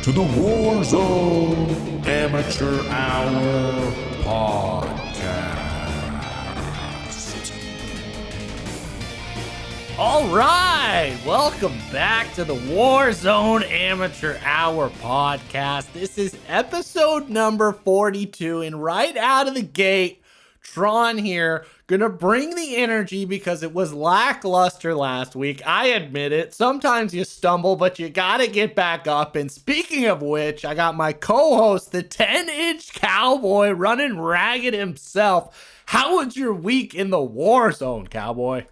to the Warzone Amateur Hour podcast. All right, welcome back to the Warzone Amateur Hour podcast. This is episode number 42, and right out of the gate, Tron here, gonna bring the energy because it was lackluster last week. I admit it. Sometimes you stumble, but you gotta get back up. And speaking of which, I got my co-host, the 10-inch running ragged himself. How was your week in the Warzone, Cowboy?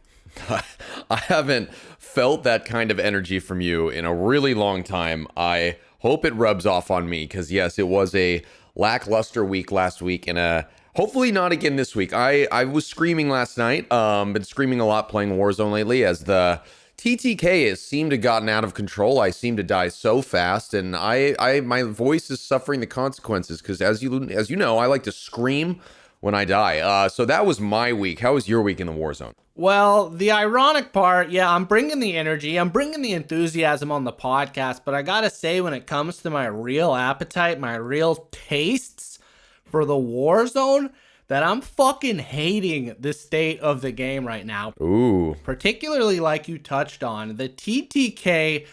I haven't felt that kind of energy from you in a really long time. I hope it rubs off on me because, yes, it was a lackluster week last week and hopefully not again this week. I was screaming last night. Been screaming a lot playing Warzone lately as the TTK has seemed to gotten out of control. I seem to die so fast, and my voice is suffering the consequences because, as you know, I like to scream when I die. So that was my week. How was your week in the Warzone? Well, the ironic part, yeah, I'm bringing the energy, I'm bringing the enthusiasm on the podcast, but I gotta say, when it comes to my real appetite, my real tastes for the Warzone, that I'm fucking hating the state of the game right now. Ooh. Particularly like you touched on, the TTK.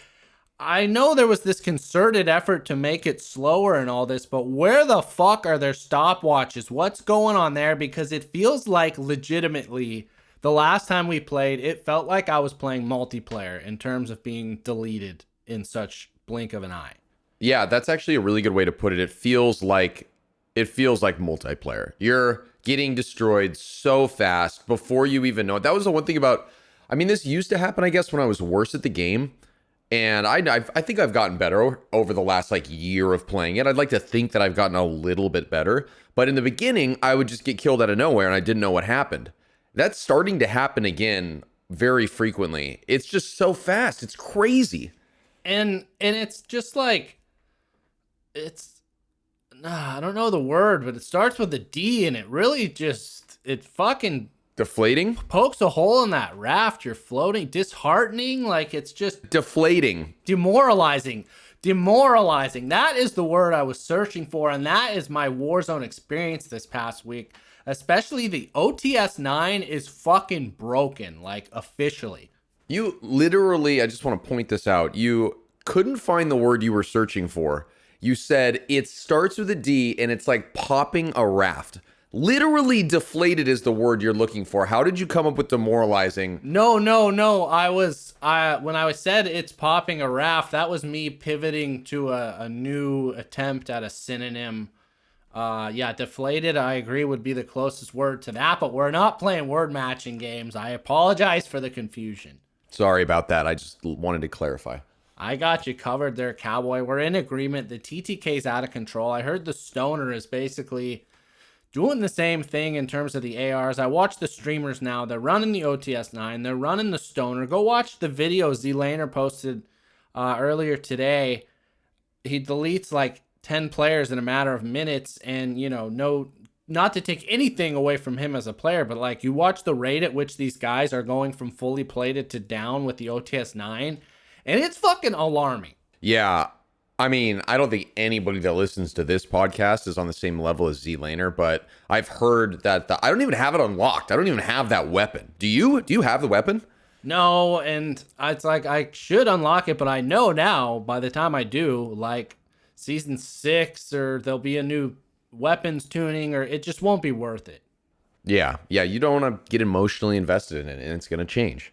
I know there was this concerted effort to make it slower and all this, but where the fuck are their stopwatches? What's going on there? Because it feels like legitimately the last time we played, it felt like I was playing multiplayer in terms of being deleted in such blink of an eye. Yeah, that's actually a really good way to put it. It feels like multiplayer. You're getting destroyed so fast before you even know it. That was the one thing about, I mean, this used to happen, I guess, when I was worse at the game. And I think I've gotten better over the last year of playing it. I'd like to think that I've gotten a little bit better. But in the beginning, I would just get killed out of nowhere and I didn't know what happened. That's starting to happen again very frequently. It's just so fast. It's crazy. And it's just like, I don't know the word, but it starts with a D and it really just, it fucking Deflating? Pokes a hole in that raft. You're floating. Disheartening. Like, it's just deflating. Demoralizing. That is the word I was searching for. And that is my Warzone experience this past week. Especially the OTS 9 is fucking broken. Like, officially. You literally, I just want to point this out. You couldn't find the word you were searching for. You said it starts with a D and it's like popping a raft. Literally deflated is the word you're looking for. How did you come up with demoralizing? No. When I said it's popping a raft, that was me pivoting to a new attempt at a synonym. Yeah, deflated, I agree, would be the closest word to that, but we're not playing word matching games. I apologize for the confusion. Sorry about that. I just wanted to clarify. I got you covered there, Cowboy. We're in agreement. The TTK's out of control. I heard the Stoner is basically doing the same thing in terms of the ARs. I watch the streamers now. They're running the OTS 9. They're running the Stoner. Go watch the video Z-Laner posted earlier today. He deletes like 10 players in a matter of minutes. And, you know, not to take anything away from him as a player, but like you watch the rate at which these guys are going from fully plated to down with the OTS 9. And it's fucking alarming. Yeah. I mean, I don't think anybody that listens to this podcast is on the same level as Z-Laner, but I've heard that I don't even have it unlocked. I don't even have that weapon. Do you? Do you have the weapon? No, and it's like I should unlock it, but I know now by the time I do, like season 6 or there'll be a new weapons tuning or it just won't be worth it. Yeah, you don't want to get emotionally invested in it and it's going to change.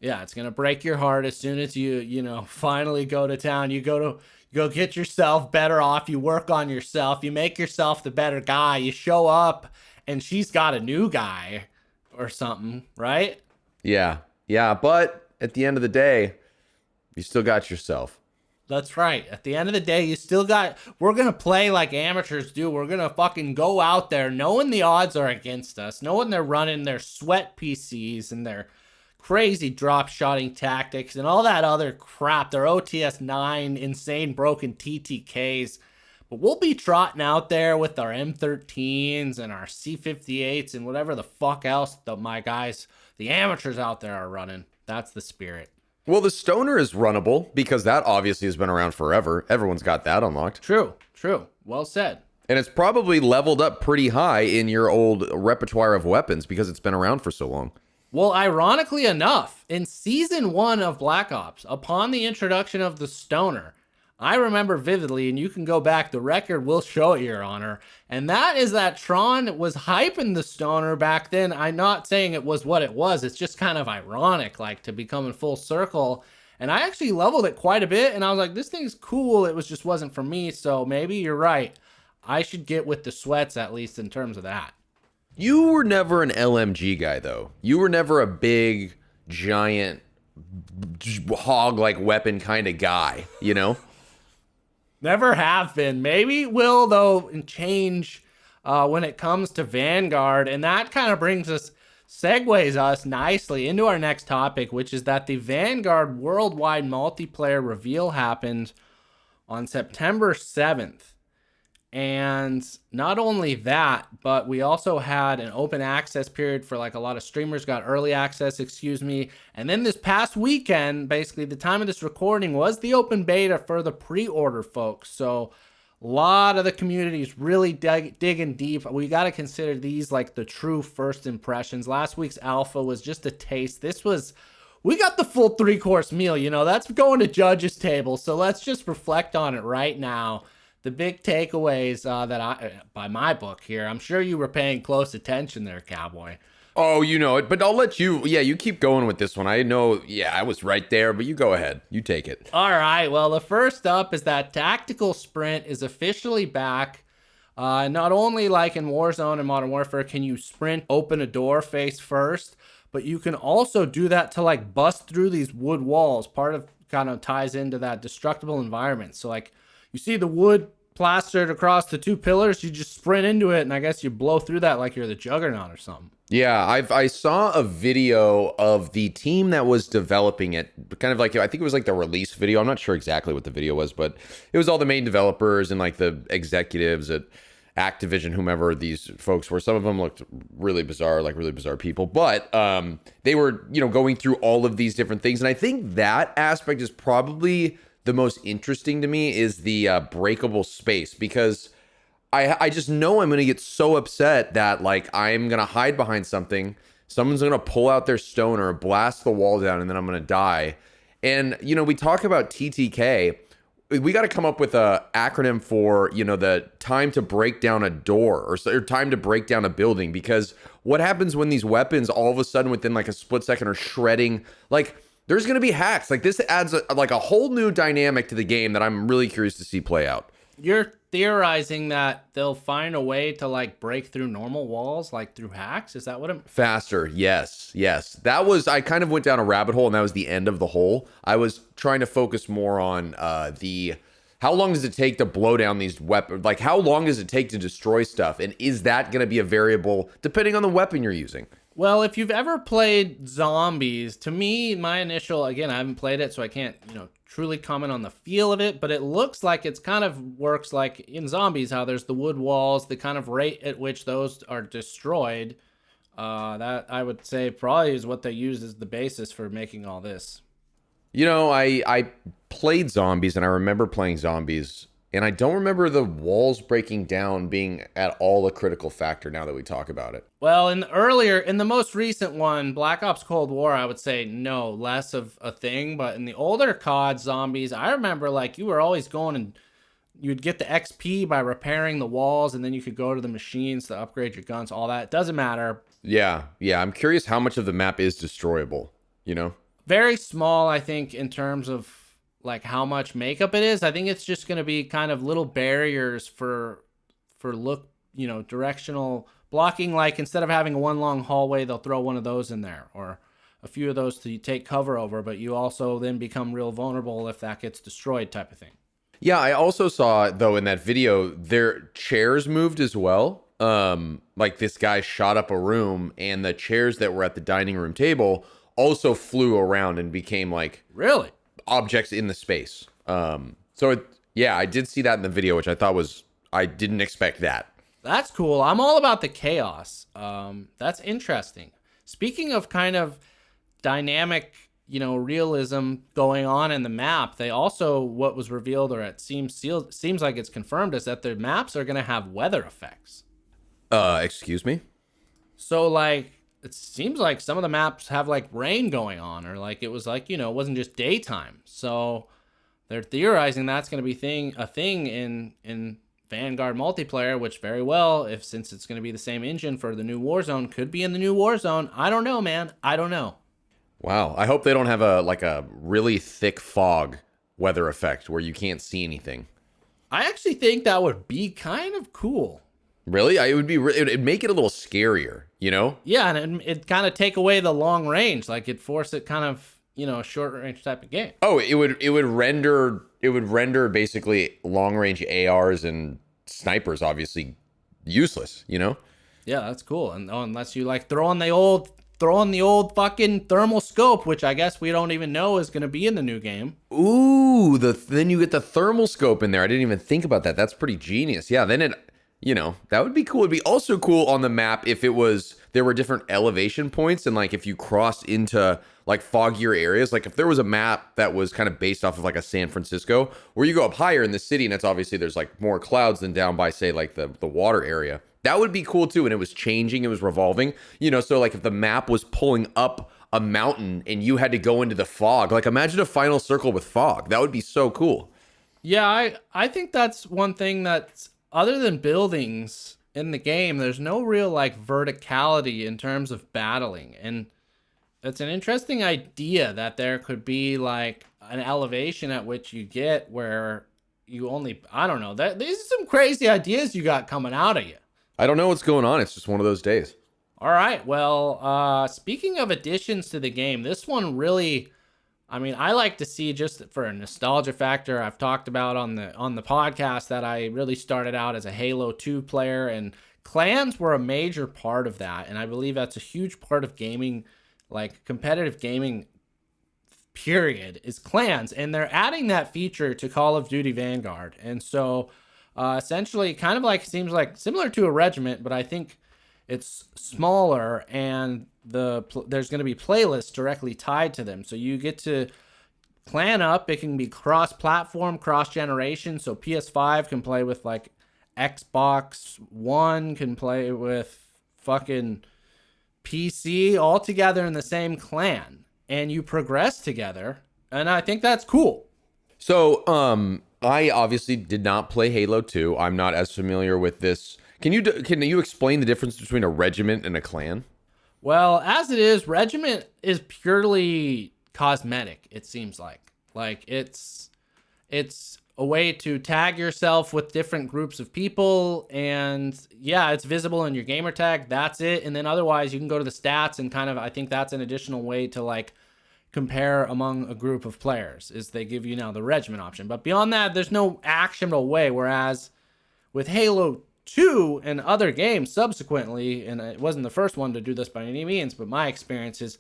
Yeah, it's going to break your heart as soon as you finally go to town. You go get yourself better off. You work on yourself. You make yourself the better guy. You show up and she's got a new guy or something, right? Yeah, but at the end of the day, you still got yourself. That's right. At the end of the day, we're going to play like amateurs do. We're going to fucking go out there knowing the odds are against us, knowing they're running their sweat PCs and their crazy drop shotting tactics and all that other crap, their OTS 9 insane broken TTKs. But we'll be trotting out there with our M13s and our C58s and whatever the fuck else my guys, the amateurs out there are running. That's the spirit. Well, the stoner is runnable because that obviously has been around forever. Everyone's got that unlocked. True. Well said. And it's probably leveled up pretty high in your old repertoire of weapons because it's been around for so long. Well, ironically enough, in Season 1 of Black Ops, upon the introduction of the stoner, I remember vividly, and you can go back, the record will show it, Your Honor, and that is that Tron was hyping the stoner back then. I'm not saying it was what it was, it's just kind of ironic, like, to become in full circle. And I actually leveled it quite a bit, and I was like, this thing's cool, it just wasn't for me, so maybe you're right. I should get with the sweats, at least in terms of that. You were never an LMG guy, though. You were never a big, giant, hog-like weapon kind of guy, you know? Never have been. Maybe will, though, and change when it comes to Vanguard. And that kind of segues us nicely into our next topic, which is that the Vanguard worldwide multiplayer reveal happened on September 7th. And not only that, but we also had an open access period for like a lot of streamers got early access, And then this past weekend, basically the time of this recording was the open beta for the pre-order folks. So a lot of the community is really digging deep. We got to consider these like the true first impressions. Last week's alpha was just a taste. We got the full 3-course meal, that's going to judges table. So let's just reflect on it right now. The big takeaways by my book here, I'm sure you were paying close attention there, Cowboy. Oh, you know it, but I'll let you, you keep going with this one. I know, I was right there, but you go ahead. You take it. All right, well, the first up is that tactical sprint is officially back. Not only like in Warzone and Modern Warfare can you sprint, open a door face first, but you can also do that to like bust through these wood walls. Part of kind of ties into that destructible environment. So like, you see the wood plastered across the 2 pillars, you just sprint into it, and I guess you blow through that like you're the Juggernaut or something. Yeah, I saw a video of the team that was developing it, kind of like, I think it was like the release video. I'm not sure exactly what the video was, but it was all the main developers and like the executives at Activision, whomever these folks were. Some of them looked really bizarre, like really bizarre people, but they were, going through all of these different things. And I think that aspect is probably the most interesting to me is the breakable space, because I just know I'm going to get so upset that like I'm going to hide behind something. Someone's going to pull out their stoner, blast the wall down, and then I'm going to die. And, we talk about TTK. We got to come up with a acronym for, the time to break down a door or time to break down a building, because what happens when these weapons all of a sudden within like a split second are shredding, like there's going to be hacks. Like this adds a whole new dynamic to the game that I'm really curious to see play out. You're theorizing that they'll find a way to like break through normal walls, like through hacks? Is that what I'm... Faster. Yes. I kind of went down a rabbit hole and that was the end of the hole. I was trying to focus more on how long does it take to blow down these weapons? Like how long does it take to destroy stuff? And is that going to be a variable depending on the weapon you're using? Well, if you've ever played Zombies, to me, my initial, again, I haven't played it, so I can't, truly comment on the feel of it, but it looks like it's kind of works like in Zombies, how there's the wood walls, the kind of rate at which those are destroyed. That I would say probably is what they use as the basis for making all this. I played Zombies and I remember playing Zombies, and I don't remember the walls breaking down being at all a critical factor now that we talk about it. Well, in the most recent one, Black Ops Cold War, I would say no, less of a thing. But in the older COD Zombies, I remember like you were always going and you'd get the XP by repairing the walls, and then you could go to the machines to upgrade your guns, all that. It doesn't matter. Yeah. I'm curious how much of the map is destroyable, Very small, I think, in terms of like how much makeup it is. I think it's just going to be kind of little barriers for directional blocking. Like instead of having one long hallway, they'll throw one of those in there, or a few of those to take cover over, but you also then become real vulnerable if that gets destroyed, type of thing. Yeah, I also saw though in that video their chairs moved as well. Like this guy shot up a room and the chairs that were at the dining room table also flew around and became like really objects in the space. I did see that in the video, which I didn't expect that. That's cool. I'm all about the chaos. That's interesting. Speaking of kind of dynamic, realism going on in the map. They also, what was revealed, or it seems like it's confirmed, is that the maps are going to have weather effects. Excuse me? So like, it seems like some of the maps have like rain going on, or like it was like, it wasn't just daytime. So they're theorizing that's going to be a thing in Vanguard multiplayer, which very well, since it's going to be the same engine for the new Warzone, could be in the new Warzone. I don't know, man. I don't know. Wow. I hope they don't have a really thick fog weather effect where you can't see anything. I actually think that would be kind of cool. Really? It'd make it a little scarier, Yeah, and it'd kind of take away the long range. Like, it'd force it kind of, a short range type of game. Oh, it would render basically long range ARs and snipers obviously useless, Yeah, that's cool. And unless you like throw on the old fucking thermal scope, which I guess we don't even know is going to be in the new game. Ooh, then you get the thermal scope in there. I didn't even think about that. That's pretty genius. Yeah, then that would be cool. It'd be also cool on the map if there were different elevation points, and like if you crossed into like foggier areas, like if there was a map that was kind of based off of like a San Francisco, where you go up higher in the city and it's obviously there's like more clouds than down by say like the water area. That would be cool too. And it was changing, it was revolving, so like if the map was pulling up a mountain and you had to go into the fog, like imagine a final circle with fog. That would be so cool. Yeah, I think that's one thing that's, other than buildings in the game, there's no real like verticality in terms of battling. And it's an interesting idea that there could be like an elevation at which you get where you only, I don't know, these are some crazy ideas you got coming out of you. I don't know what's going on. It's just one of those days. All right. Well, speaking of additions to the game, this one really, I like to see, just for a nostalgia factor, I've talked about on the podcast that I really started out as a Halo 2 player, and clans were a major part of that. And I believe that's a huge part of gaming, like competitive gaming, period, is clans. And they're adding that feature to Call of Duty Vanguard. And so essentially kind of like, seems like similar to a regiment, but I think it's smaller, and there's going to be playlists directly tied to them. So you get to clan up. It can be cross-platform, cross-generation. So PS5 can play with like Xbox One, can play with fucking PC, all together in the same clan, and you progress together. And I think that's cool. So, I obviously did not play Halo 2. I'm not as familiar with this. Can you explain the difference between a regiment and a clan? Well, as it is, regiment is purely cosmetic, it seems like. Like, it's a way to tag yourself with different groups of people, and yeah, it's visible in your gamer tag. That's it. And then otherwise, you can go to the stats and kind of, I think that's an additional way to like compare among a group of players, is they give you now the regiment option. But beyond that, there's no actionable way. Whereas with Halo 2 and other games subsequently, and it wasn't the first one to do this by any means, but my experiences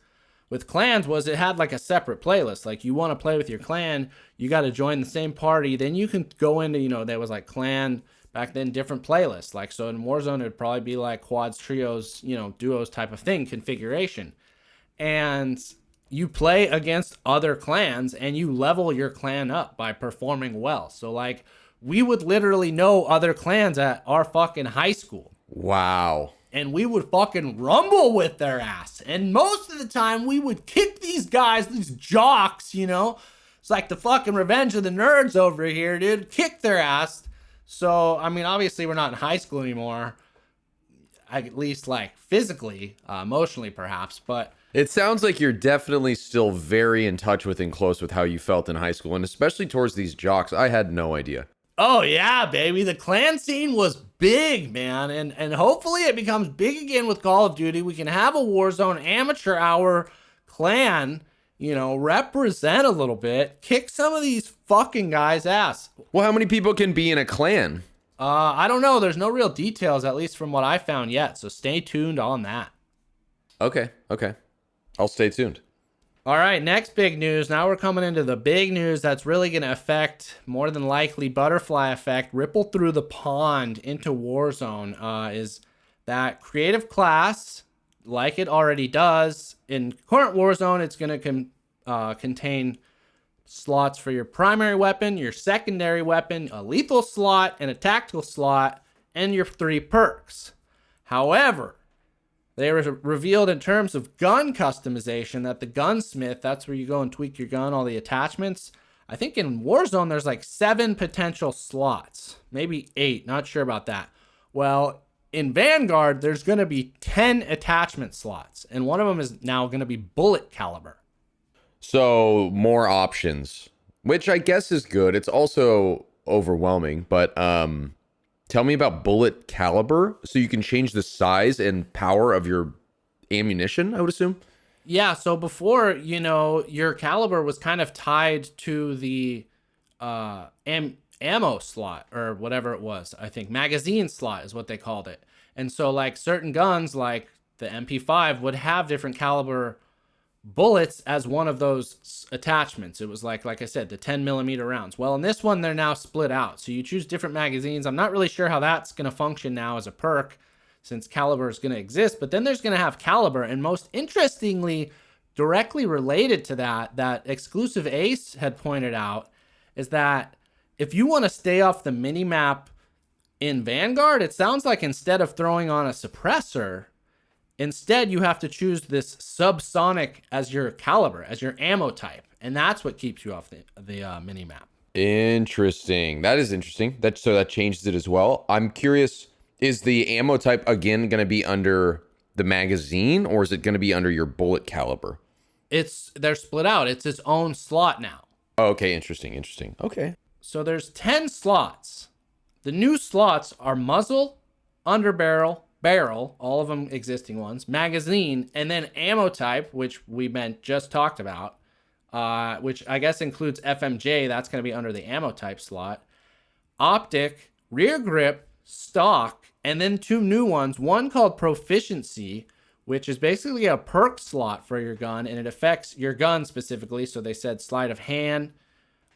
with clans was it had like a separate playlist. Like, you want to play with your clan, you got to join the same party. Then you can go into, there was like clan back then, different playlists. Like, so in Warzone, it'd probably be like quads, trios, duos type of thing, configuration. And you play against other clans and you level your clan up by performing well. So like, we would literally know other clans at our fucking high school. Wow. And we would fucking rumble with their ass. And most of the time we would kick these guys, these jocks, It's like the fucking Revenge of the Nerds over here, dude. Kick their ass. So, obviously we're not in high school anymore. At least like physically, emotionally perhaps, but it sounds like you're definitely still very in touch with and close with how you felt in high school, and especially towards these jocks. I had no idea. Oh yeah, baby. The clan scene was big, man. And hopefully it becomes big again with Call of Duty. We can have a Warzone Amateur Hour clan, represent a little bit, kick some of these fucking guys' ass. Well, how many people can be in a clan? I don't know. There's no real details, at least from what I found yet. So stay tuned on that. Okay. I'll stay tuned. All right, next big news. Now we're coming into the big news that's really going to affect, more than likely, butterfly effect, ripple through the pond into Warzone, is that creative class, like it already does, in current Warzone, it's going to contain slots for your primary weapon, your secondary weapon, a lethal slot, and a tactical slot, and your 3 perks. However, they were revealed in terms of gun customization that the gunsmith, that's where you go and tweak your gun, all the attachments. I think in Warzone, there's like 7 potential slots, maybe 8, not sure about that. Well, in Vanguard, there's going to be 10 attachment slots, and one of them is now going to be bullet caliber. So more options, which I guess is good. It's also overwhelming, but tell me about bullet caliber. So you can change the size and power of your ammunition, I would assume? Yeah, so before, your caliber was kind of tied to the ammo slot or whatever it was. I think magazine slot is what they called it. And so like certain guns like the MP5 would have different caliber bullets as one of those attachments. It was like I said, the 10 millimeter rounds. Well, in this one, they're now split out. So you choose different magazines. I'm not really sure how that's going to function now as a perk since caliber is going to exist, but then there's going to have caliber. And most interestingly, directly related to that Exclusive Ace had pointed out is that if you want to stay off the mini map in Vanguard, it sounds like instead of throwing on a suppressor, instead you have to choose this subsonic as your caliber, as your ammo type. And that's what keeps you off the mini map. Interesting. That is interesting. So that changes it as well. I'm curious, is the ammo type again going to be under the magazine, or is it going to be under your bullet caliber? They're split out. It's its own slot now. Okay, interesting. Okay. So there's 10 slots. The new slots are muzzle, underbarrel, barrel, all of them existing ones, magazine, and then ammo type, which we just talked about, which I guess includes FMJ. That's going to be under the ammo type slot. Optic, rear grip, stock, and then 2 new ones. One called Proficiency, which is basically a perk slot for your gun, and it affects your gun specifically. So they said sleight of hand.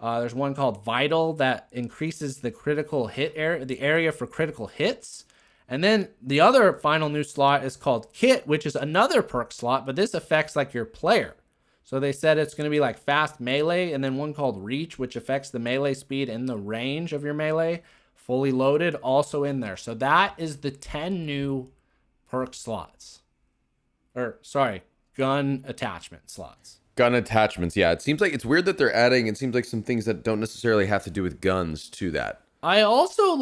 There's one called Vital that increases the critical hit area, the area for critical hits. And then the other final new slot is called Kit, which is another perk slot, but this affects like your player. So they said it's going to be like fast melee, and then one called Reach, which affects the melee speed and the range of your melee. Fully loaded, also in there. So that is the 10 new perk slots. Gun attachment slots. Gun attachments, yeah. It seems like it's weird that they're adding, it seems like some things that don't necessarily have to do with guns to that. I also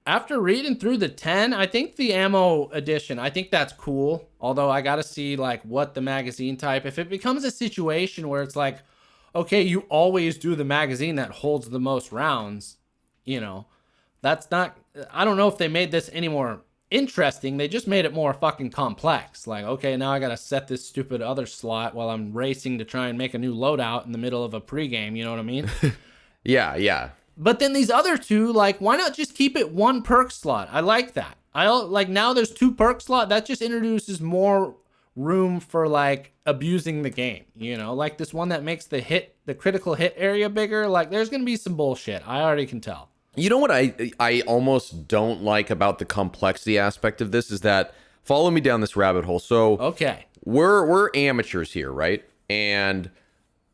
after reading through the 10, I think the ammo edition, I think that's cool. Although I got to see what the magazine type, if it becomes a situation where it's like, okay, you always do the magazine that holds the most rounds, that's not, I don't know if they made this any more interesting. They just made it more fucking complex. Like, okay, now I got to set this stupid other slot while I'm racing to try and make a new loadout in the middle of a pregame. You know what I mean? Yeah. But then these other 2, why not just keep it 1 perk slot? I like that. Now there's 2 perk slot. That just introduces more room for abusing the game. This one that makes the critical hit area bigger. There's going to be some bullshit. I already can tell. You know what I almost don't like about the complexity aspect of this is that, follow me down this rabbit hole. So okay, we're amateurs here, right? And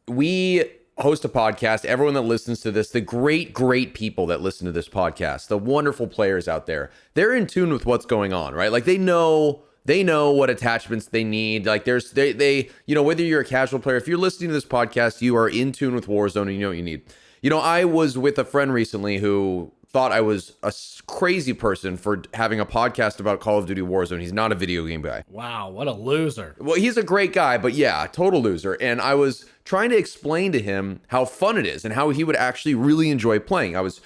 we host a podcast. Everyone that listens to this, the great people that listen to this podcast, the wonderful players out there, they're in tune with what's going on, right? They know what attachments they need. They whether you're a casual player, if you're listening to this podcast, you are in tune with Warzone and you know what you need. I was with a friend recently who thought I was a crazy person for having a podcast about Call of Duty Warzone. He's not a video game guy. Wow, what a loser. Well, he's a great guy, but yeah, total loser. And I was trying to explain to him how fun it is and how he would actually really enjoy playing. I was,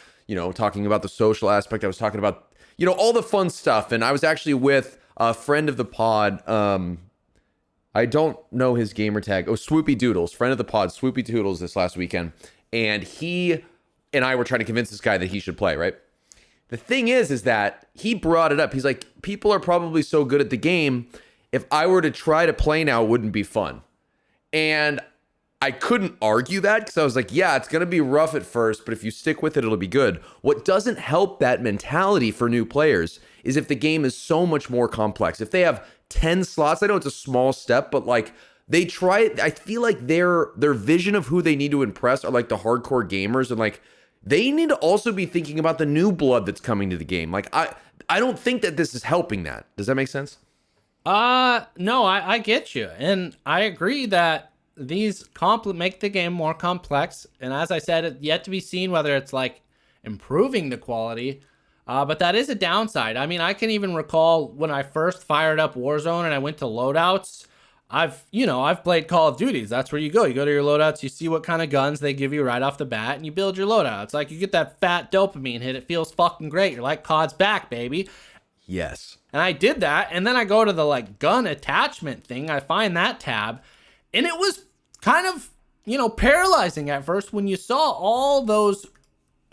talking about the social aspect. I was talking about, all the fun stuff. And I was actually with a friend of the pod. I don't know his gamer tag. Oh, Swoopy Doodles, friend of the pod, Swoopy Doodles this last weekend. And he and I were trying to convince this guy that he should play, right? The thing is that he brought it up. He's like, people are probably so good at the game. If I were to try to play now, it wouldn't be fun. And I couldn't argue that because I was like, yeah, it's going to be rough at first, but if you stick with it, it'll be good. What doesn't help that mentality for new players is if the game is so much more complex. If they have 10 slots, I know it's a small step, but they try. I feel like their vision of who they need to impress are like the hardcore gamers, and like they need to also be thinking about the new blood that's coming to the game. Like I don't think that this is helping that. Does that make sense? No, I get you. And I agree that these make the game more complex. And as I said, it's yet to be seen whether it's like improving the quality. But that is a downside. I mean, I can even recall when I first fired up Warzone and I went to loadouts. I've played Call of Duties. That's where you go. You go to your loadouts, you see what kind of guns they give you right off the bat, and you build your loadout. It's like you get that fat dopamine hit. It feels fucking great. You're like, COD's back, baby. Yes. And I did that, and then I go to the like gun attachment thing. I find that tab, and it was kind of, paralyzing at first when you saw all those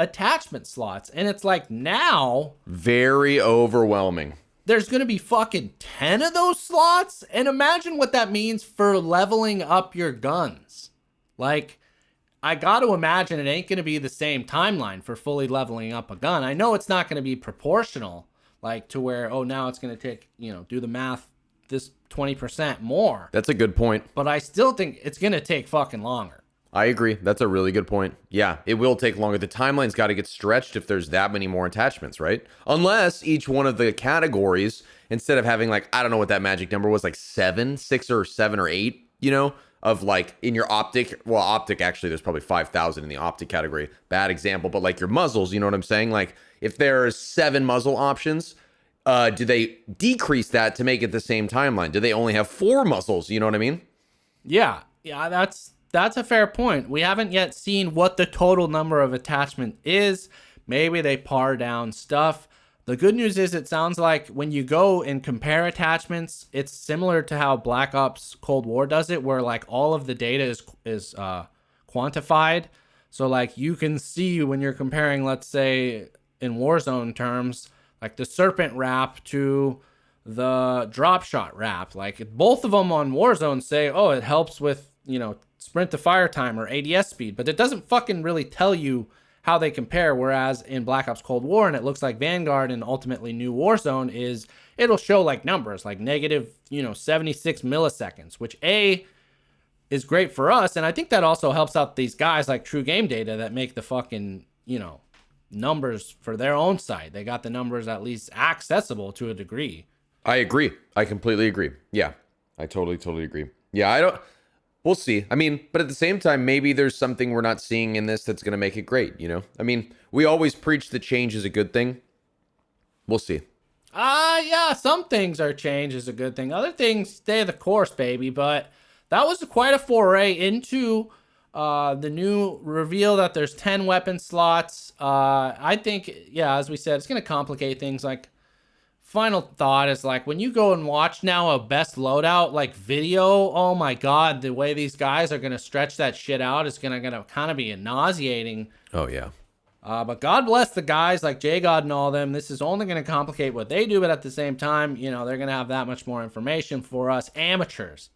attachment slots. And it's like, now Very overwhelming. there's going to be fucking 10 of those slots. And imagine what that means for leveling up your guns. Like, I got to imagine it ain't going to be the same timeline for fully leveling up a gun. I know it's not going to be proportional, like to where, now it's going to take, do the math, this 20% more. That's a good point. But I still think it's going to take fucking longer. I agree. That's a really good point. Yeah, it will take longer. The timeline's got to get stretched if there's that many more attachments, right? Unless each one of the categories, instead of having like, I don't know what that magic number was, like 6 or 7 or 8, of like in your optic. Well, optic, actually, there's probably 5,000 in the optic category. Bad example, but like your muzzles, you know what I'm saying? Like if there's 7 muzzle options, do they decrease that to make it the same timeline? Do they only have 4 muzzles? You know what I mean? Yeah, that's a fair point. We haven't yet seen what the total number of attachment is. Maybe they par down stuff. The good news is it sounds like when you go and compare attachments, it's similar to how Black Ops Cold War does it, where like all of the data is quantified. So like you can see when you're comparing, let's say in Warzone terms, like the Serpent wrap to the drop shot wrap. Like both of them on Warzone say, it helps with, sprint to fire time or ADS speed, but it doesn't fucking really tell you how they compare. Whereas in Black Ops Cold War, and it looks like Vanguard and ultimately new Warzone, it'll show like numbers like negative, 76 milliseconds, which is great for us. And I think that also helps out these guys like True Game Data that make the fucking, numbers for their own site. They got the numbers at least accessible to a degree. I agree. I completely agree. Yeah, I totally agree. Yeah, we'll see. I mean, but at the same time, maybe there's something we're not seeing in this that's going to make it great, I mean, we always preach that change is a good thing. We'll see. Yeah, some things are change is a good thing. Other things stay the course, baby. But that was quite a foray into the new reveal that there's 10 weapon slots. I think, as we said, it's going to complicate things. Like, final thought is like when you go and watch now a best loadout like video, oh my god, the way these guys are gonna stretch that shit out is gonna kind of be nauseating. Oh yeah. But God bless the guys like J God and all them. This is only gonna complicate what they do, but at the same time, they're gonna have that much more information for us amateurs.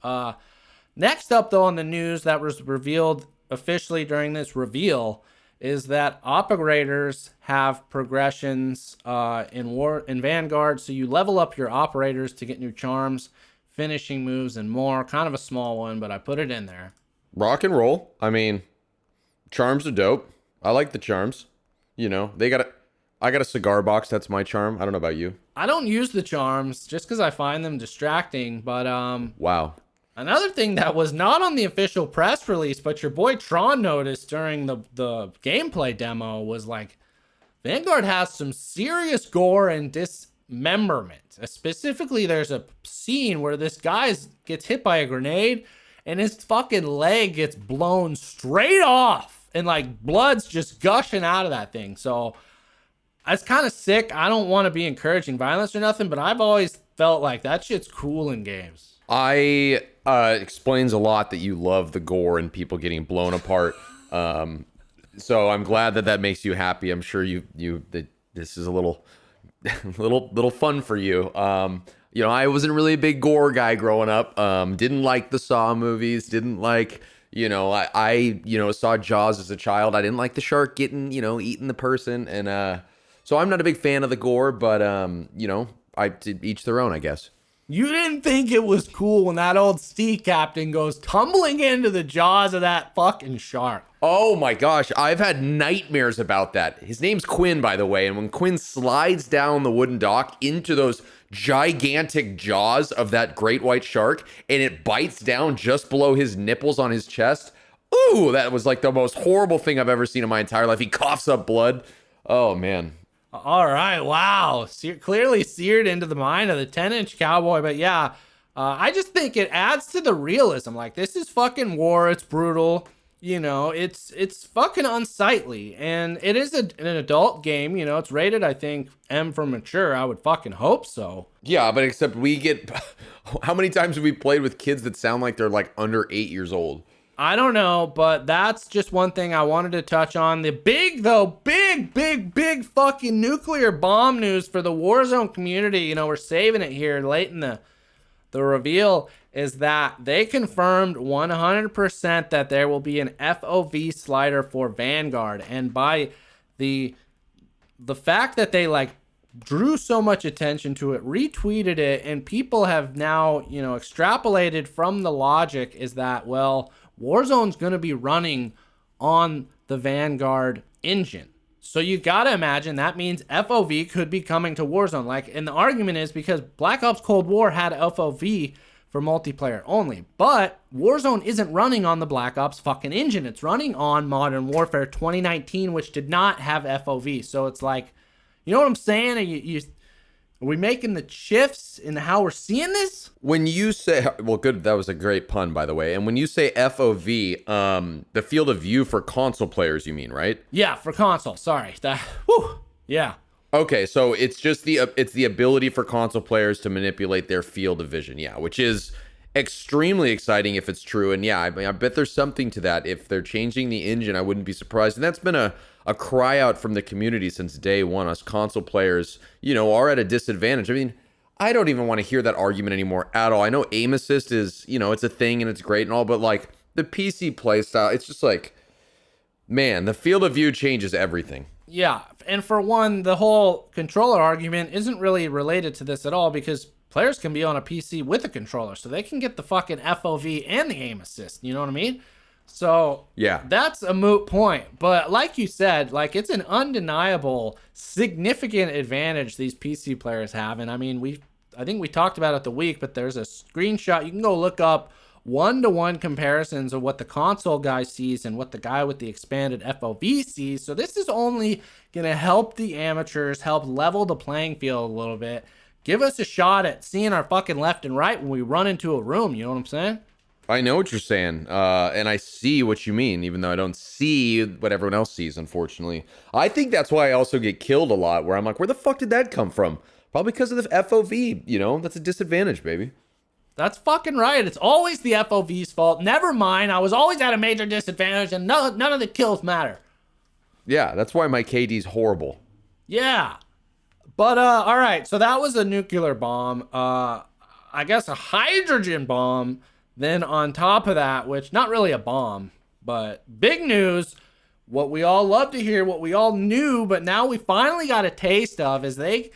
Next up though on the news that was revealed officially during this reveal is that operators have progressions in Vanguard. So you level up your operators to get new charms, finishing moves, and more. Kind of a small one, but I put it in there. Rock and roll. I mean, charms are dope. I like the charms. I got a cigar box. That's my charm. I don't know about you. I don't use the charms just because I find them distracting. But wow. Another thing that was not on the official press release, but your boy Tron noticed during the gameplay demo was like, Vanguard has some serious gore and dismemberment. Specifically, there's a scene where this guy gets hit by a grenade and his fucking leg gets blown straight off and like blood's just gushing out of that thing. So it's kind of sick. I don't want to be encouraging violence or nothing, but I've always felt like that shit's cool in games. Explains a lot that you love the gore and people getting blown apart. So I'm glad that makes you happy. I'm sure this is a little fun for you. I wasn't really a big gore guy growing up. Didn't like the Saw movies. Didn't like, I saw Jaws as a child. I didn't like the shark getting, eating the person. And, so I'm not a big fan of the gore, but, to each their own, I guess. You didn't think it was cool when that old sea captain goes tumbling into the jaws of that fucking shark. Oh my gosh, I've had nightmares about that. His name's Quinn, by the way, and when Quinn slides down the wooden dock into those gigantic jaws of that great white shark and it bites down just below his nipples on his chest, ooh, that was like the most horrible thing I've ever seen in my entire life. He coughs up blood. Oh, man. All right, wow. Clearly seared into the mind of the 10-inch cowboy. But yeah, I just think it adds to the realism. Like, this is fucking war. It's brutal. You know, it's fucking unsightly. And it is an adult game. You know, it's rated, I think, M for mature. I would fucking hope so. Yeah, but except we get... How many times have we played with kids that sound like they're like under 8 years old? I don't know, but that's just one thing I wanted to touch on. The big fucking nuclear bomb news for the Warzone community. You know, we're saving it here late in the reveal is that they confirmed 100% that there will be an FOV slider for Vanguard. And by the fact that they like drew so much attention to it, retweeted it, and people have now, you know, extrapolated from the logic is that, well, Warzone's going to be running on the Vanguard engine. So you got to imagine that means FOV could be coming to Warzone. Like, and the argument is because Black Ops Cold War had FOV for multiplayer only, but Warzone isn't running on the Black Ops fucking engine. It's running on Modern Warfare 2019, which did not have FOV. So it's like, you know what I'm saying? Are we making the shifts in how we're seeing this? When you say, well, good, that was a great pun, by the way. And when you say FOV, the field of view for console players, you mean, right? Yeah, for console. Sorry. Yeah. Okay, so it's just it's the ability for console players to manipulate their field of vision, yeah, which is extremely exciting if it's true. And yeah, I mean, I bet there's something to that. If they're changing the engine, I wouldn't be surprised. And that's been a cry out from the community since day one. Us console players, you know, are at a disadvantage. I mean, I don't even want to hear that argument anymore at all. I know aim assist is, you know, it's a thing and it's great and all, but like the PC play style, it's just like, man, the field of view changes everything. Yeah, and for one, the whole controller argument isn't really related to this at all because players can be on a PC with a controller, so they can get the fucking FOV and the aim assist, you know what I mean? So, yeah, that's a moot point. But like you said, like it's an undeniable, significant advantage these PC players have. And I mean, I think we talked about it the week, but there's a screenshot. You can go look up 1-to-1 comparisons of what the console guy sees and what the guy with the expanded FOV sees. So this is only going to help the amateurs, help level the playing field a little bit. Give us a shot at seeing our fucking left and right when we run into a room. You know what I'm saying? I know what you're saying, and I see what you mean, even though I don't see what everyone else sees, unfortunately. I think that's why I also get killed a lot, where I'm like, where the fuck did that come from? Probably because of the FOV, you know? That's a disadvantage, baby. That's fucking right. It's always the FOV's fault. Never mind. I was always at a major disadvantage, and none of the kills matter. Yeah, that's why my KD's horrible. Yeah. But, all right. So that was a nuclear bomb. I guess a hydrogen bomb. Then on top of that, which not really a bomb, but big news, what we all love to hear, what we all knew, but now we finally got a taste of, is they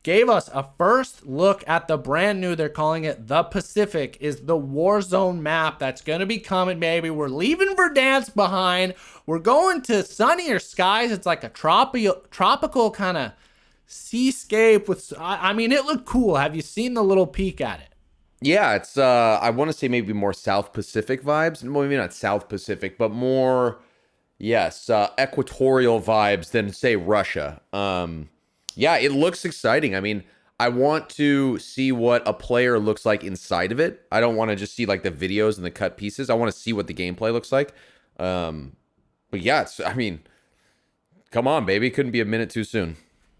gave us a first look at the brand new, they're calling it the Pacific, is the Warzone map that's going to be coming, baby. We're leaving Verdansk behind. We're going to sunnier skies. It's like a tropical kind of seascape with, I mean, it looked cool. Have you seen the little peek at it? Yeah, it's, I want to say maybe more South Pacific vibes. Well, maybe not South Pacific, but more, yes, equatorial vibes than, say, Russia. Yeah, it looks exciting. I mean, I want to see what a player looks like inside of it. I don't want to just see, like, the videos and the cut pieces. I want to see what the gameplay looks like. But, yeah, I mean, come on, baby. Couldn't be a minute too soon.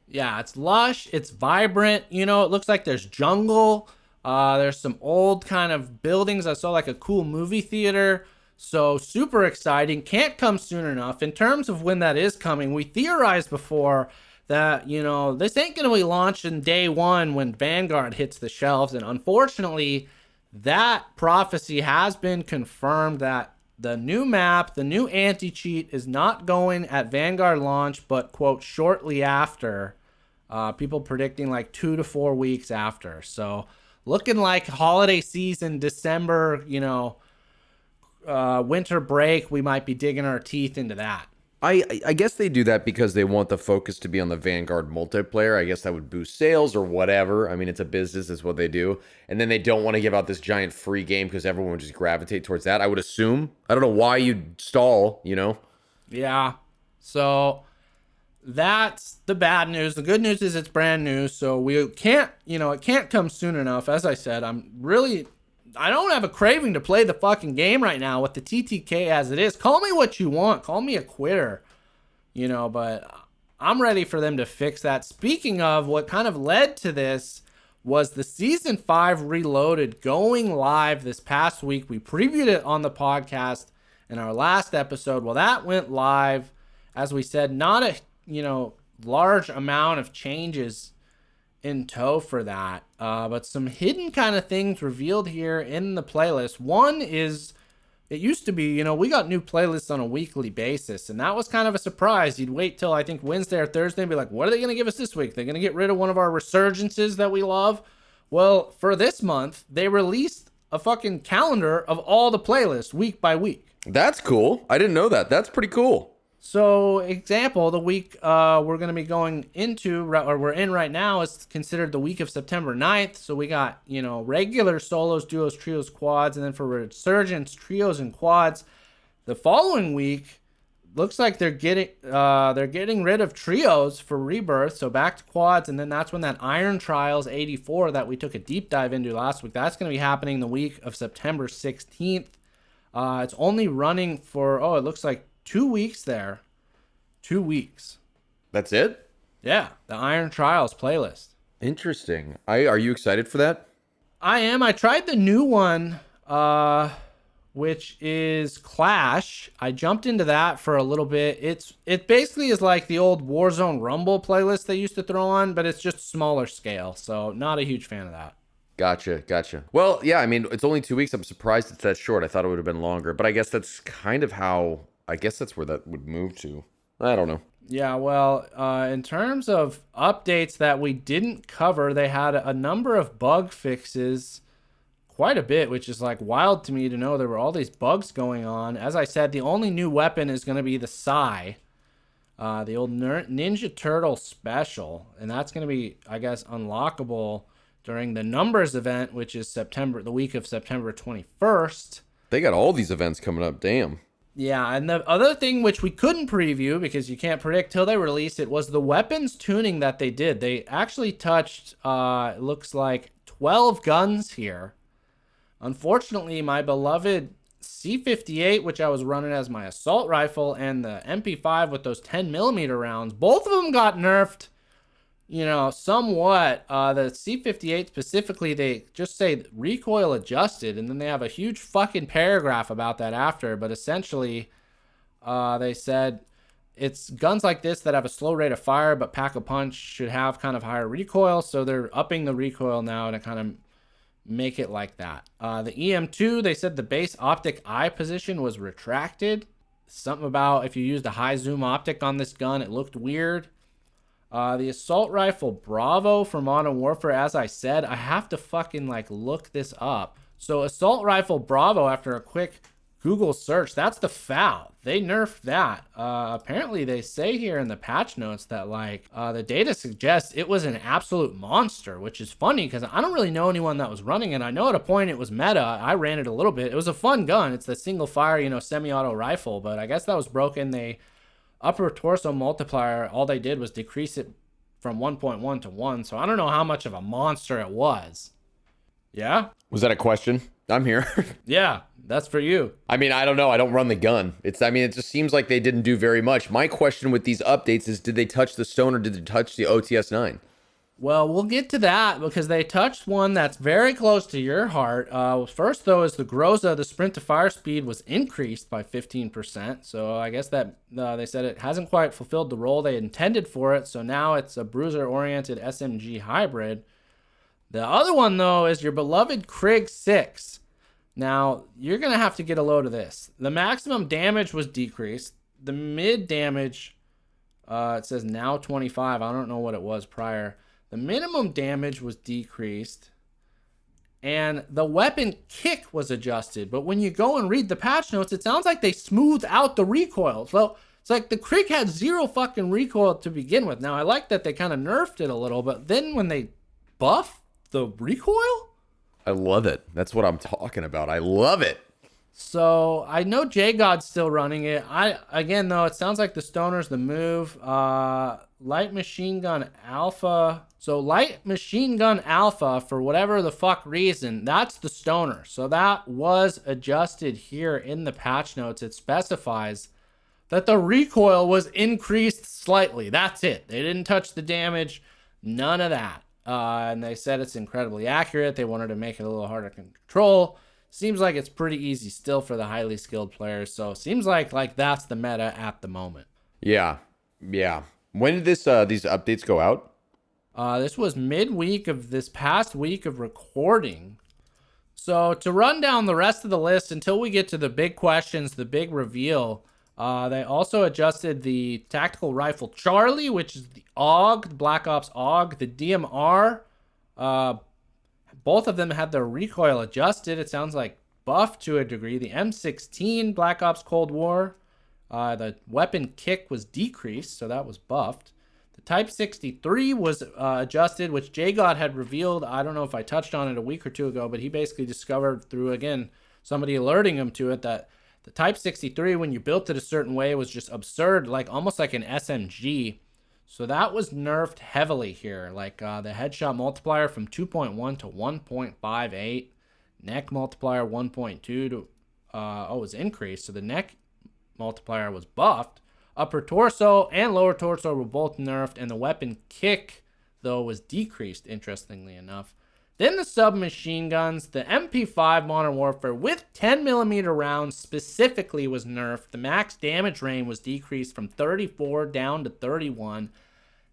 Yeah, it's lush. It's vibrant. You know, it looks like there's jungle. There's some old kind of buildings. I saw like a cool movie theater. So super exciting. Can't come soon enough. In terms of when that is coming, we theorized before that, you know, this ain't going to be launched in day one when Vanguard hits the shelves. And unfortunately, that prophecy has been confirmed that the new map, the new anti-cheat is not going at Vanguard launch, but quote, shortly after. People predicting like 2 to 4 weeks after. So looking like holiday season, December, winter break, we might be digging our teeth into that. I guess they do that because they want the focus to be on the Vanguard multiplayer. I guess that would boost sales or whatever. I mean, it's a business, is what they do. And then they don't want to give out this giant free game because everyone would just gravitate towards that, I would assume. I don't know why you'd stall, Yeah. So that's the bad news. The good news is it's brand new. So we can't, it can't come soon enough. As I said, I don't have a craving to play the fucking game right now with the TTK as it is. Call me what you want. Call me a quitter, but I'm ready for them to fix that. Speaking of, what kind of led to this was the Season 5 Reloaded going live this past week. We previewed it on the podcast in our last episode. Well, that went live. As we said, not a, large amount of changes in tow for that, but some hidden kind of things revealed here in the playlist. One is, it used to be, we got new playlists on a weekly basis, and that was kind of a surprise. You'd wait till I think Wednesday or Thursday and be like, what are they going to give us this week? They're going to get rid of one of our resurgences that we love. Well, for this month, they released a fucking calendar of all the playlists week by week. That's cool. I didn't know that. That's pretty cool. So, example, the week we're going to be going into, or we're in right now, is considered the week of September 9th. So we got, regular solos, duos, trios, quads, and then for resurgence, trios and quads. The following week, looks like they're getting rid of trios for rebirth, so back to quads, and then that's when that Iron Trials 84 that we took a deep dive into last week, that's going to be happening the week of September 16th. It's only running for, it looks like 2 weeks there. 2 weeks. That's it? Yeah, the Iron Trials playlist. Interesting. Are you excited for that? I am. I tried the new one, which is Clash. I jumped into that for a little bit. It basically is like the old Warzone Rumble playlist they used to throw on, but it's just smaller scale. So not a huge fan of that. Gotcha. Well, yeah, I mean, it's only 2 weeks. I'm surprised it's that short. I thought it would have been longer, but I guess that's kind of how, I guess that's where that would move to. I don't know. Yeah, well, in terms of updates that we didn't cover, they had a number of bug fixes, quite a bit, which is like wild to me to know there were all these bugs going on. As I said, the only new weapon is going to be the Sai, the old Ninja Turtle special, and that's going to be, I guess, unlockable during the Numbers event, which is the week of September 21st. They got all these events coming up, damn. Yeah, and the other thing which we couldn't preview because you can't predict till they release it was the weapons tuning that they did. They actually touched, it looks like 12 guns here. Unfortunately, my beloved C58, which I was running as my assault rifle, and the MP5 with those 10mm rounds, both of them got nerfed, somewhat. The C58 specifically, they just say recoil adjusted, and then they have a huge fucking paragraph about that after, but essentially, they said it's guns like this that have a slow rate of fire, but pack a punch should have kind of higher recoil, so they're upping the recoil now to kind of make it like that. The EM2, they said the base optic eye position was retracted. Something about if you used a high zoom optic on this gun, it looked weird. The assault rifle Bravo for Modern Warfare, as I said, I have to fucking look this up. So assault rifle Bravo, after a quick Google search, that's the FAL. They nerfed that. Apparently they say here in the patch notes that the data suggests it was an absolute monster, which is funny because I don't really know anyone that was running it. I know at a point it was meta. I ran it a little bit. It was a fun gun. It's the single fire, semi-auto rifle, but I guess that was broken. They upper torso multiplier, all they did was decrease it from 1.1 to 1. So I don't know how much of a monster it was. Yeah? Was that a question? I'm here. Yeah, that's for you. I mean, I don't know. I don't run the gun. It just seems like they didn't do very much. My question with these updates is, did they touch the Stone or did they touch the OTS-9? Well, we'll get to that because they touched one that's very close to your heart. First, though, is the Groza. The sprint to fire speed was increased by 15%. So I guess that they said it hasn't quite fulfilled the role they intended for it. So now it's a bruiser-oriented SMG hybrid. The other one, though, is your beloved Krig 6. Now, you're going to have to get a load of this. The maximum damage was decreased. The mid damage, it says now 25. I don't know what it was prior. The minimum damage was decreased, and the weapon kick was adjusted. But when you go and read the patch notes, it sounds like they smoothed out the recoil. So it's like the Krieg had zero fucking recoil to begin with. Now, I like that they kind of nerfed it a little, but then when they buff the recoil? I love it. That's what I'm talking about. I love it. So I know J-God's still running it. Again, though, it sounds like the Stoner's the move. Light Machine Gun Alpha. So Light Machine Gun Alpha, for whatever the fuck reason, that's the Stoner. So that was adjusted here in the patch notes. It specifies that the recoil was increased slightly. That's it. They didn't touch the damage. None of that. And they said it's incredibly accurate. They wanted to make it a little harder to control. Seems like it's pretty easy still for the highly skilled players. So it seems like that's the meta at the moment. Yeah. When did these updates go out? This was midweek of this past week of recording. So to run down the rest of the list until we get to the big questions, the big reveal, they also adjusted the tactical rifle Charlie, which is the AUG, the Black Ops AUG, the DMR. Both of them had their recoil adjusted. It sounds like buffed to a degree. The M16 Black Ops Cold War, the weapon kick was decreased, so that was buffed. The Type 63 was adjusted, which J-God had revealed. I don't know if I touched on it a week or two ago, but he basically discovered through, again, somebody alerting him to it, that the Type 63, when you built it a certain way, was just absurd, like almost like an SMG. So that was nerfed heavily here, like the headshot multiplier from 2.1 to 1.58, neck multiplier 1.2 to, was increased. So the neck multiplier was buffed. Upper torso and lower torso were both nerfed, and the weapon kick, though, was decreased, interestingly enough. Then the submachine guns, the MP5 Modern Warfare with 10mm rounds specifically was nerfed. The max damage range was decreased from 34 down to 31.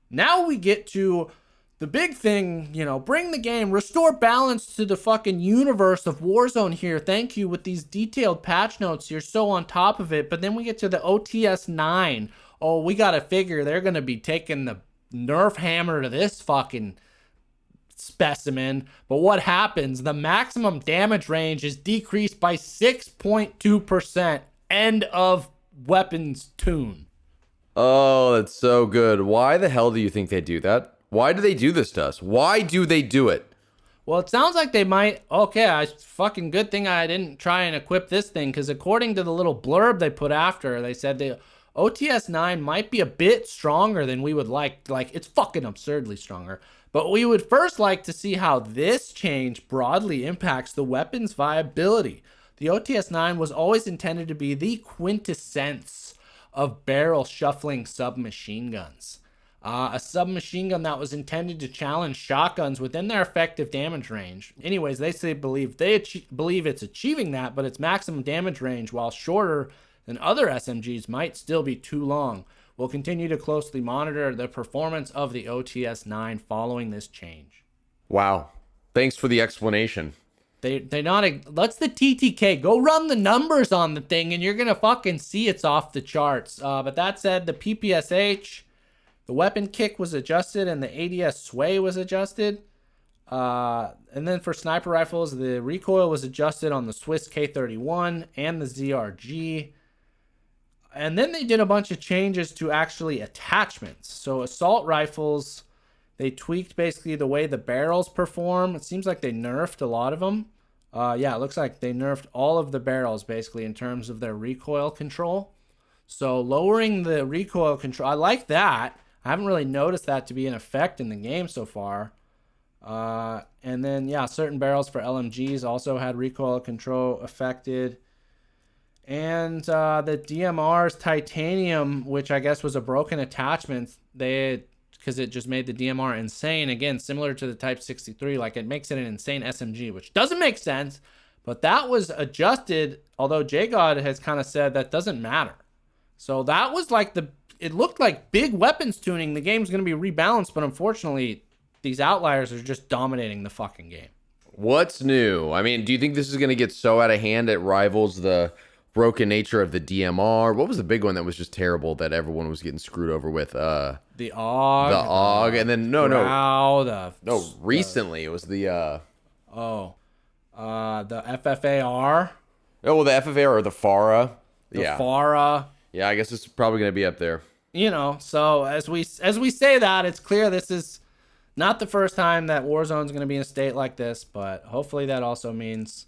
Now we get to the big thing, bring the game, restore balance to the fucking universe of Warzone here. Thank you with these detailed patch notes. You're so on top of it. But then we get to the OTS 9. Oh, we got to figure they're going to be taking the nerf hammer to this fucking specimen. But what happens? The maximum damage range is decreased by 6.2%. End of weapons tune. Oh, that's so good. Why the hell do you think they do that? Why do they do this to us? Why do they do it? Well, it sounds like they might. Okay, fucking good thing I didn't try and equip this thing, because according to the little blurb they put after, they said the OTS 9 might be a bit stronger than we would like. Like, it's fucking absurdly stronger. But we would first like to see how this change broadly impacts the weapon's viability. The OTS 9 was always intended to be the quintessence of barrel shuffling submachine guns. A submachine gun that was intended to challenge shotguns within their effective damage range. Anyways, they believe it's achieving that, but its maximum damage range, while shorter than other SMGs, might still be too long. We'll continue to closely monitor the performance of the OTS 9 following this change. Wow. Thanks for the explanation. They're not. Let's the TTK go run the numbers on the thing, and you're gonna fucking see it's off the charts. But that said, the PPSH, the weapon kick was adjusted, and the ADS sway was adjusted. And then for sniper rifles, the recoil was adjusted on the Swiss K31 and the ZRG. And then they did a bunch of changes to actually attachments. So assault rifles, they tweaked basically the way the barrels perform. It seems like they nerfed a lot of them. It looks like they nerfed all of the barrels basically in terms of their recoil control. So lowering the recoil control, I like that. I haven't really noticed that to be an effect in the game so far. And then, certain barrels for LMGs also had recoil control affected. And the DMR's titanium, which I guess was a broken attachment, because it just made the DMR insane. Again, similar to the Type 63, like it makes it an insane SMG, which doesn't make sense. But that was adjusted, although J-God has kind of said that doesn't matter. So that was like it looked like big weapons tuning. The game's going to be rebalanced, but unfortunately, these outliers are just dominating the fucking game. What's new? I mean, do you think this is going to get so out of hand it rivals the broken nature of the DMR? What was the big one that was just terrible that everyone was getting screwed over with? The AUG. And then recently it was the The FFAR. Oh, well, the FFA or the FARA. The FARA. Yeah, I guess it's probably going to be up there. You know, so as we say that, it's clear this is not the first time that Warzone's going to be in a state like this, but hopefully that also means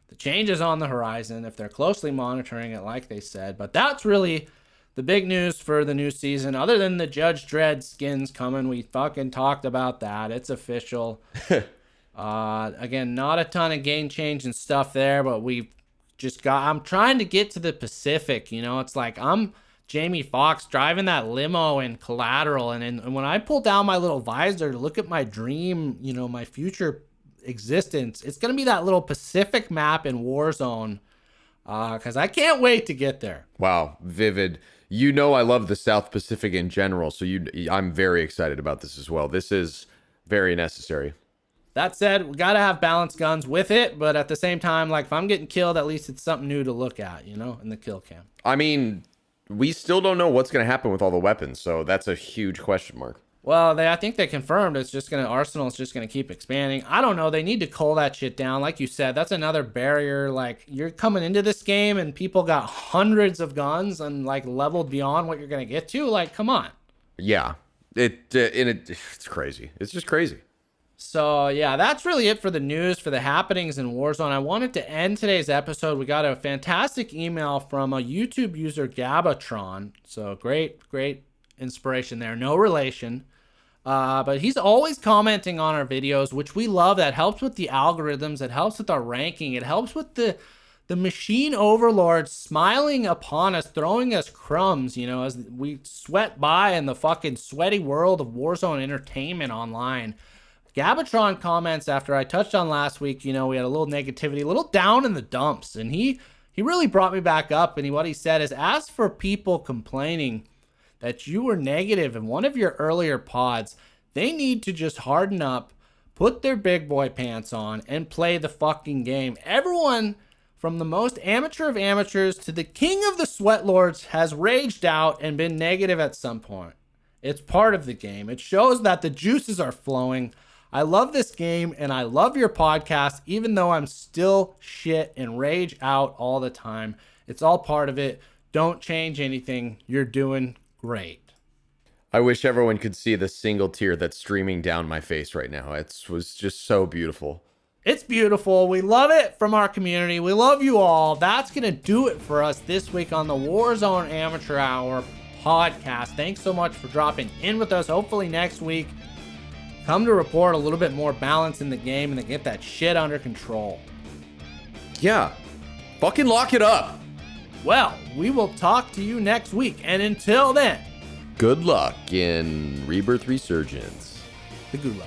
the change is on the horizon if they're closely monitoring it like they said. But that's really the big news for the new season, other than the Judge Dredd skins coming. We fucking talked about that. It's official. Again, not a ton of game change and stuff there, but we've just got... I'm trying to get to the Pacific, you know? It's like I'm Jamie Foxx driving that limo in Collateral, and when I pull down my little visor to look at my dream, you know, my future existence, it's going to be that little Pacific map in Warzone, because I can't wait to get there. Wow, vivid. You know I love the South Pacific in general, so I'm very excited about this as well. This is very necessary. That said, we got to have balanced guns with it, but at the same time, like, if I'm getting killed, at least it's something new to look at, you know, in the kill cam. I mean, we still don't know what's going to happen with all the weapons, so that's a huge question mark. Well, I think they confirmed Arsenal's just gonna keep expanding. I don't know. They need to cull that shit down. Like you said, that's another barrier. Like, you're coming into this game and people got hundreds of guns and like leveled beyond what you're gonna get to. Like, come on. Yeah, it's crazy. It's just crazy. So yeah, that's really it for the news, for the happenings in Warzone. I wanted to end today's episode. We got a fantastic email from a YouTube user, Tron. So great inspiration there. No relation. But he's always commenting on our videos, which we love. That helps with the algorithms. It helps with our ranking. It helps with the machine overlords smiling upon us, throwing us crumbs, you know, as we sweat by in the fucking sweaty world of Warzone entertainment online. Gabatron comments after I touched on last week, you know, we had a little negativity, a little down in the dumps. And he really brought me back up. And what he said is, as for people complaining that you were negative in one of your earlier pods, they need to just harden up, put their big boy pants on, and play the fucking game. Everyone, from the most amateur of amateurs to the king of the sweat lords, has raged out and been negative at some point. It's part of the game. It shows that the juices are flowing. I love this game and I love your podcast, even though I'm still shit and rage out all the time. It's all part of it. Don't change anything. You're doing great. I wish everyone could see the single tear that's streaming down my face right now. It was just so beautiful. It's beautiful. We love it from our community. We love you all. That's going to do it for us this week on the Warzone Amateur Hour podcast. Thanks so much for dropping in with us. Hopefully next week, come to report a little bit more balance in the game and to get that shit under control. Yeah. Fucking lock it up. Well, we will talk to you next week. And until then, good luck in Rebirth Resurgence. the gulag.